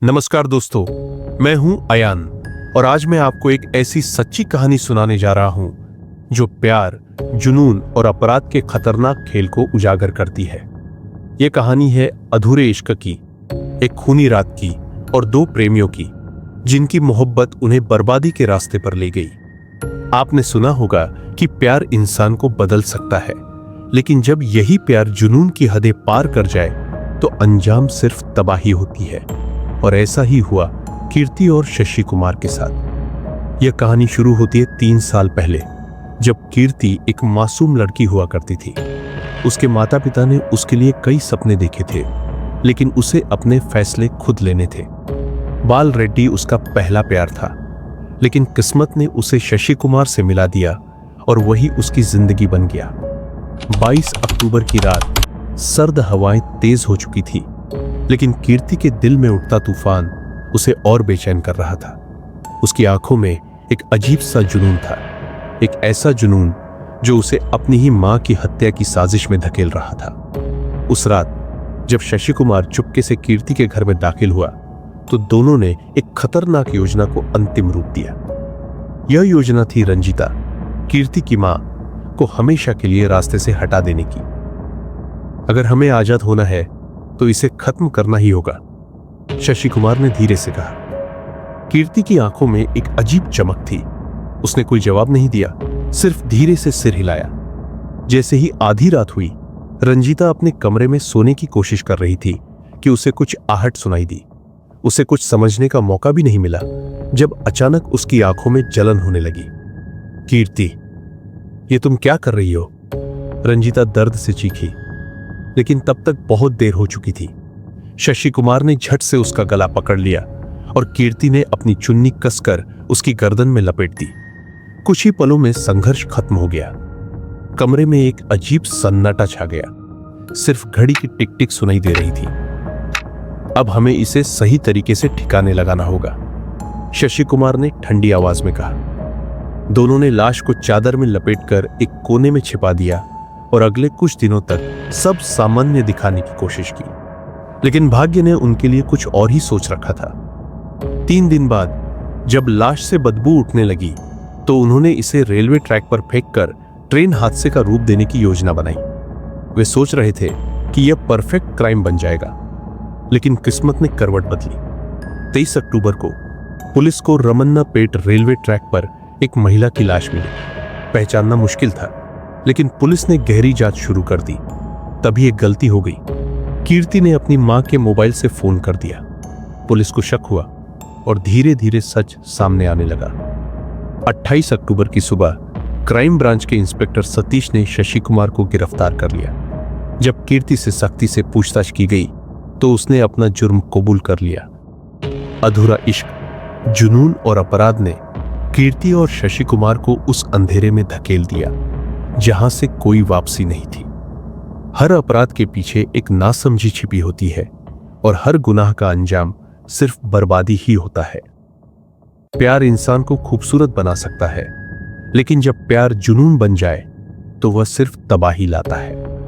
नमस्कार दोस्तों, मैं हूं अयान और आज मैं आपको एक ऐसी सच्ची कहानी सुनाने जा रहा हूं जो प्यार, जुनून और अपराध के खतरनाक खेल को उजागर करती है। यह कहानी है अधूरे इश्क की, एक खूनी रात की और दो प्रेमियों की जिनकी मोहब्बत उन्हें बर्बादी के रास्ते पर ले गई। आपने सुना होगा कि प्यार इंसान को बदल सकता है, लेकिन जब यही प्यार जुनून की हदें पार कर जाए तो अंजाम सिर्फ तबाही होती है। और ऐसा ही हुआ कीर्ति और शशि कुमार के साथ। यह कहानी शुरू होती है 3 साल पहले, जब कीर्ति एक मासूम लड़की हुआ करती थी। उसके माता पिता ने उसके लिए कई सपने देखे थे, लेकिन उसे अपने फैसले खुद लेने थे। बाल रेड्डी उसका पहला प्यार था, लेकिन किस्मत ने उसे शशि कुमार से मिला दिया और वही उसकी जिंदगी बन गया। 22 अक्टूबर की रात सर्द हवाएं तेज हो चुकी थी, लेकिन कीर्ति के दिल में उठता तूफान उसे और बेचैन कर रहा था। उसकी आंखों में एक अजीब सा जुनून था, एक ऐसा जुनून जो उसे अपनी ही मां की हत्या की साजिश में धकेल रहा था। उस रात जब शशि कुमार चुपके से कीर्ति के घर में दाखिल हुआ तो दोनों ने एक खतरनाक योजना को अंतिम रूप दिया। यह योजना थी रंजीता, कीर्ति की मां, को हमेशा के लिए रास्ते से हटा देने की। अगर हमें आजाद होना है तो इसे खत्म करना ही होगा, शशि कुमार ने धीरे से कहा। कीर्ति की आंखों में एक अजीब चमक थी। उसने कोई जवाब नहीं दिया, सिर्फ धीरे से सिर हिलाया। जैसे ही आधी रात हुई, रंजीता अपने कमरे में सोने की कोशिश कर रही थी कि उसे कुछ आहट सुनाई दी। उसे कुछ समझने का मौका भी नहीं मिला जब अचानक उसकी आंखों में जलन होने लगी। कीर्ति, ये तुम क्या कर रही हो? रंजीता दर्द से चीखी, लेकिन तब तक बहुत देर हो चुकी थी। शशि कुमार ने झट से उसका गला पकड़ लिया और कीर्ति ने अपनी चुन्नी कसकर उसकी गर्दन में लपेट दी। कुछ ही पलों में संघर्ष खत्म हो गया। कमरे में एक अजीब सन्नाटा छा गया। सिर्फ घड़ी की टिक टिक सुनाई दे रही थी। अब हमें इसे सही तरीके से ठिकाने लगाना होगा, शशि कुमार ने ठंडी आवाज में कहा। दोनों ने लाश को चादर में लपेटकर एक कोने में छिपा दिया और अगले कुछ दिनों तक सब सामान्य दिखाने की कोशिश की, लेकिन भाग्य ने उनके लिए कुछ और ही सोच रखा था। 3 दिन बाद जब लाश से बदबू उठने लगी तो उन्होंने इसे रेलवे ट्रैक पर फेंककर ट्रेन हादसे का रूप देने की योजना बनाई। वे सोच रहे थे कि यह परफेक्ट क्राइम बन जाएगा, लेकिन किस्मत ने करवट बदली। 23 अक्टूबर को पुलिस को रमन्ना पेट रेलवे ट्रैक पर एक महिला की लाश मिली। पहचानना मुश्किल था, लेकिन पुलिस ने गहरी जांच शुरू कर दी। तभी एक गलती हो गई। कीर्ति ने अपनी मां के मोबाइल से फोन कर दिया। पुलिस को शक हुआ और धीरे धीरे सच सामने आने लगा। 28 अक्टूबर की सुबह क्राइम ब्रांच के इंस्पेक्टर सतीश ने शशि कुमार को गिरफ्तार कर लिया। जब कीर्ति से सख्ती से पूछताछ की गई तो उसने अपना जुर्म कबूल कर लिया। अधूरा इश्क, जुनून और अपराध ने कीर्ति और शशि कुमार को उस अंधेरे में धकेल दिया जहां से कोई वापसी नहीं थी। हर अपराध के पीछे एक नासमझी छिपी होती है और हर गुनाह का अंजाम सिर्फ बर्बादी ही होता है। प्यार इंसान को खूबसूरत बना सकता है, लेकिन जब प्यार जुनून बन जाए तो वह सिर्फ तबाही लाता है।